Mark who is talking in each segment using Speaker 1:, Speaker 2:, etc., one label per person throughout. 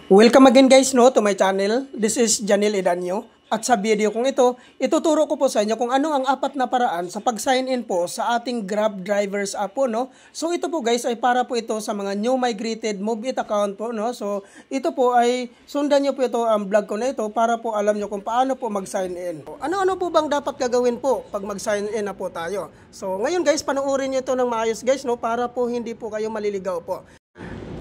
Speaker 1: Welcome again guys to my channel. This is Janil Idanyo. At sa video kong ito, ituturo ko po sa inyo kung ano ang 4 na paraan sa pag-sign in po sa ating Grab Drivers app po, no. So ito po guys ay para po ito sa mga new migrated MoveIt account po, no. So ito po ay sundan niyo po ito ang vlog ko na ito para po alam niyo kung paano po mag-sign in. Ano-ano po bang dapat gagawin po pag mag-sign in na po tayo? So ngayon guys, panoorin niyo ito ng maayos guys, no, para po hindi po kayo maliligaw po.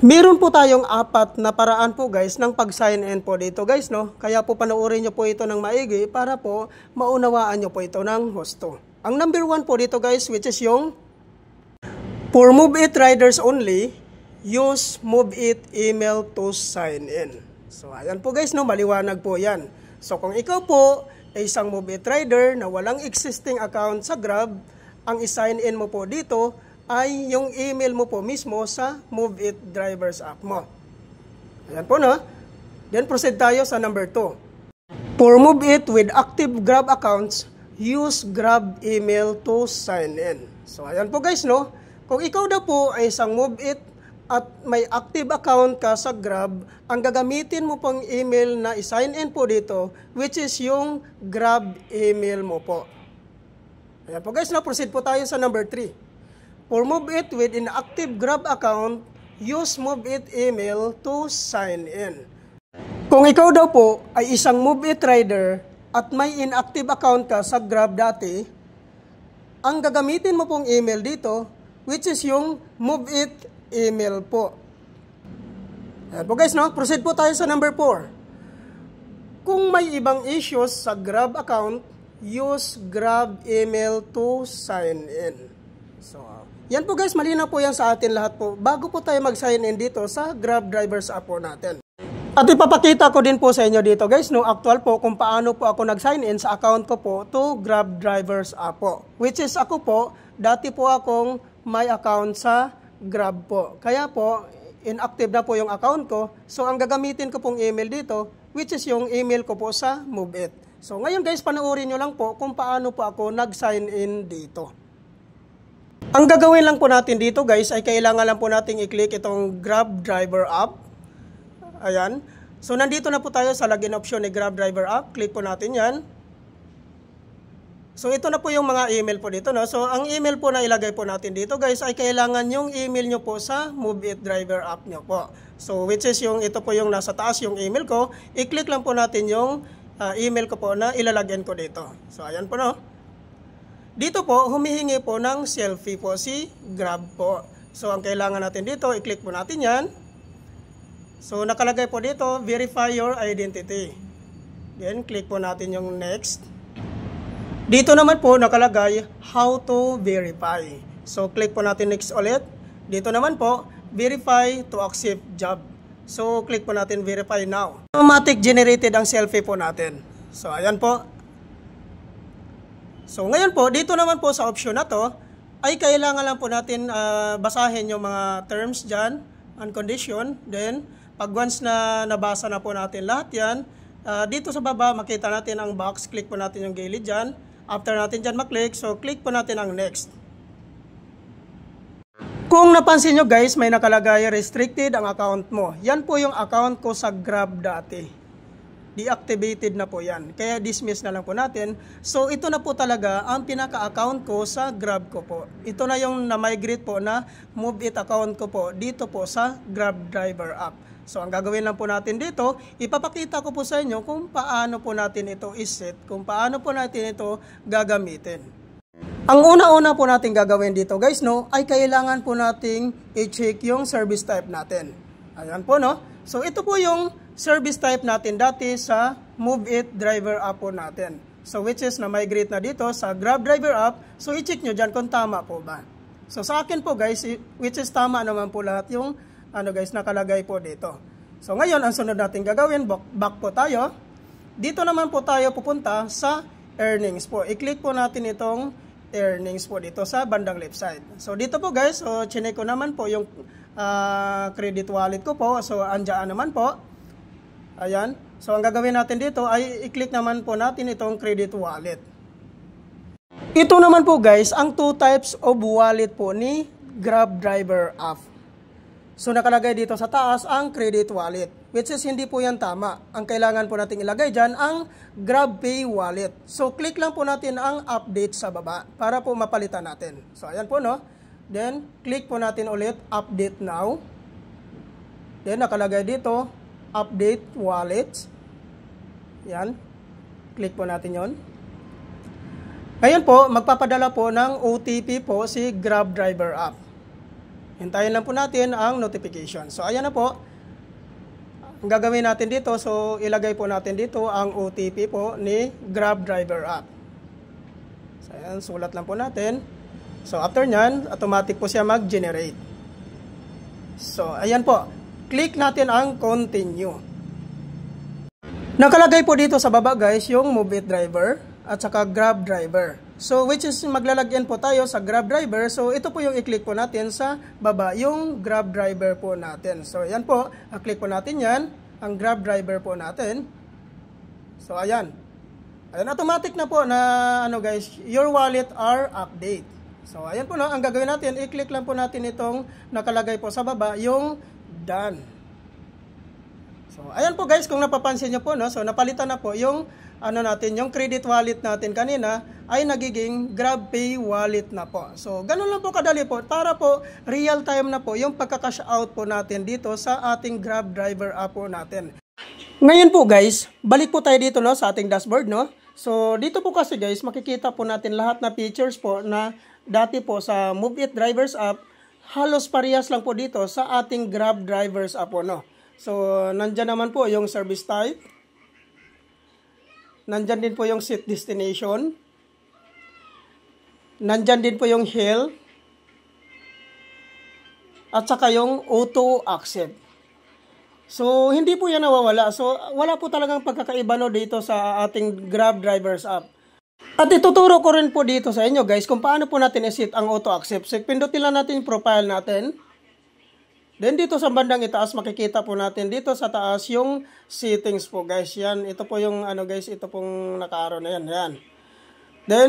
Speaker 1: Meron po tayong 4 na paraan po guys ng pag-sign in po dito guys, no. Kaya po panoorin nyo po ito ng maigi para po maunawaan nyo po ito ng husto. Ang number 1 po dito guys, which is yung for MoveIt riders only, use MoveIt email to sign in. So ayan po guys, no, maliwanag po yan. So kung ikaw po ay isang MoveIt rider na walang existing account sa Grab, ang i-sign in mo po dito ay yung email mo po mismo sa MoveIt Drivers app mo. Ayan po, no? Then proceed tayo sa number 2. For MoveIt with active Grab accounts, use Grab email to sign in. So ayan po guys, no? Kung ikaw daw po ay isang MoveIt at may active account ka sa Grab, ang gagamitin mo pong email na i-sign in po dito, which is yung Grab email mo po. Ayan po guys, no? Proceed po tayo sa number 3. For MoveIt with inactive Grab account, use MoveIt email to sign in. Kung ikaw daw po ay isang MoveIt rider at may inactive account ka sa Grab dati, ang gagamitin mo pong email dito, which is yung MoveIt email po. Ayan po guys, no? Proceed po tayo sa number 4. Kung may ibang issues sa Grab account, use Grab email to sign in. So, yan po guys, malinaw po yan sa atin lahat po bago po tayo mag-sign in dito sa Grab Drivers app po natin. At ipapakita ko din po sa inyo dito guys, no, actual po kung paano po ako nag-sign in sa account ko po to Grab Drivers app po. Which is ako po, dati po akong may account sa Grab po. Kaya po, inactive na po yung account ko. So, ang gagamitin ko pong email dito, which is yung email ko po sa MoveIt. So, ngayon guys, panoorin nyo lang po kung paano po ako nag-sign in dito. Ang gagawin lang po natin dito guys ay kailangan lang po natin i-click itong Grab Driver app. Ayan. So nandito na po tayo sa login option ni Grab Driver app. Click po natin yan. So ito na po yung mga email po dito, no? So ang email po na ilagay po natin dito guys ay kailangan yung email nyo po sa MoveIt Driver app nyo po. So which is yung ito po yung nasa taas yung email ko. I-click lang po natin yung email ko po na ilalagyan ko dito. So ayan po, no? Dito po, humihingi po ng selfie po si Grab po. So, ang kailangan natin dito, i-click po natin yan. So, nakalagay po dito, verify your identity. Then, click po natin yung next. Dito naman po, nakalagay, how to verify. So, click po natin next ulit. Dito naman po, verify to accept job. So, click po natin verify now. Automatic generated ang selfie po natin. So, ayan po. So ngayon po, dito naman po sa option na to, ay kailangan lang po natin basahin yung mga terms dyan, and condition. Then, pag once na nabasa na po natin lahat yan, dito sa baba, makita natin ang box, click po natin yung gilid dyan. After natin dyan maklik, so click po natin ang next. Kung napansin nyo guys, may nakalagay restricted ang account mo. Yan po yung account ko sa Grab dati. Deactivated na po yan. Kaya dismiss na lang po natin. So ito na po talaga ang pinaka-account ko sa Grab ko po. Ito na yung na-migrate po na MoveIt account ko po dito po sa Grab Driver app. So ang gagawin lang po natin dito, ipapakita ko po sa inyo kung paano po natin ito iset, kung paano po natin ito gagamitin. Ang una-una po natin gagawin dito guys, no, ay kailangan po nating i-check yung service type natin. Ayan po, no. So ito po yung service type natin dati sa MoveIt driver app po natin. So which is na-migrate na dito sa Grab driver app. So i-check nyo dyan kung tama po ba. So sa akin po guys, which is tama naman po lahat yung guys nakalagay po dito. So ngayon ang sunod natin gagawin, back po tayo. Dito naman po tayo pupunta sa earnings po. I-click po natin itong earnings po dito sa bandang left side. So dito po guys, so chinek ko naman po yung credit wallet ko po. So andyan naman po. Ayan. So ang gagawin natin dito ay i-click naman po natin itong credit wallet. Ito naman po guys, ang 2 types of wallet po ni Grab Driver app. So nakalagay dito sa taas ang credit wallet, which is hindi po yan tama. Ang kailangan po natin ilagay dyan ang GrabPay wallet. So click lang po natin ang update sa baba para po mapalitan natin. So ayan po no. Then click po natin ulit update now. Then nakalagay dito update wallets. Yan. Click po natin yon. Ngayon po, magpapadala po ng OTP po si Grab Driver app. Hintayin lang po natin ang notification. So, ayan na po. Ang gagawin natin dito, so ilagay po natin dito ang OTP po ni Grab Driver app. So, ayan, sulat lang po natin. So, after nyan, automatic po siya mag-generate. So, ayan po. Click natin ang continue. Nakalagay po dito sa baba guys yung Move It Driver at saka Grab Driver. So which is maglalagyan po tayo sa Grab Driver. So ito po yung i-click po natin sa baba, yung Grab Driver po natin. So yan po, i-click po natin yan, ang Grab Driver po natin. So ayan. Ayan, automatic na po na ano guys, your wallet are update. So ayan po no, ang gagawin natin, i-click lang po natin itong nakalagay po sa baba, yung done. So ayan po guys, kung napapansin nyo po no, so napalitan na po yung ano natin, yung credit wallet natin kanina ay nagiging GrabPay wallet na po. So, ganun lang po kadali po para po real time na po yung pagka-cash out po natin dito sa ating Grab Driver app po natin. Ngayon po guys, balik po tayo dito no sa ating dashboard no. So, dito po kasi guys, makikita po natin lahat na features po na dati po sa Move It Drivers app, halos parehas lang po dito sa ating Grab Drivers app po no. So, nandyan naman po yung service type. Nandyan din po yung set destination. Nandyan din po yung hail. At saka yung auto accept. So, hindi po yan nawawala. So, wala po talagang pagkakaiba no dito sa ating Grab Drivers app. At ituturo ko rin po dito sa inyo guys kung paano po natin i-set ang auto accept. So, pindutin lang natin yung profile natin. Then dito sa bandang itaas makikita po natin dito sa taas yung settings po guys. Yan, ito po yung ano guys, ito pong naka-arrow na yan. Yan. Then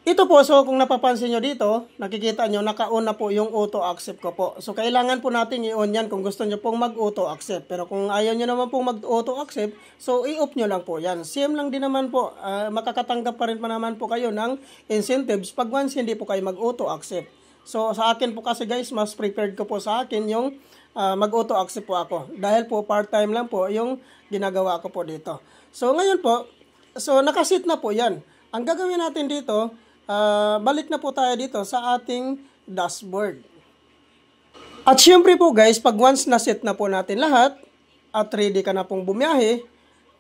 Speaker 1: ito po, so kung napapansin nyo dito, nakikita nyo naka-on na po yung auto accept ko po. So kailangan po natin i-on yan kung gusto nyo pong mag-auto accept. Pero kung ayaw nyo naman pong mag-auto accept, so i-off nyo lang po yan. Same lang din naman po, makakatanggap pa rin pa naman po kayo ng incentives pag once hindi po kayo mag-auto accept. So, sa akin po kasi guys, mas prepared ko po sa akin yung mag-auto accept po ako. Dahil po part-time lang po yung ginagawa ko po dito. So, ngayon po, so nakasit na po yan. Ang gagawin natin dito, balik na po tayo dito sa ating dashboard. At syempre po guys, pag once na-set na po natin lahat, at ready ka na pong bumiyahe,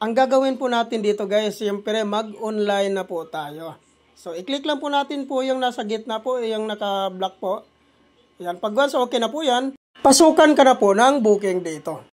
Speaker 1: ang gagawin po natin dito guys, syempre mag-online na po tayo. So, i-click lang po natin po yung nasa gitna po, yung naka-block po. Yan, pag once okay na po yan, pasukan ka na po ng booking dito.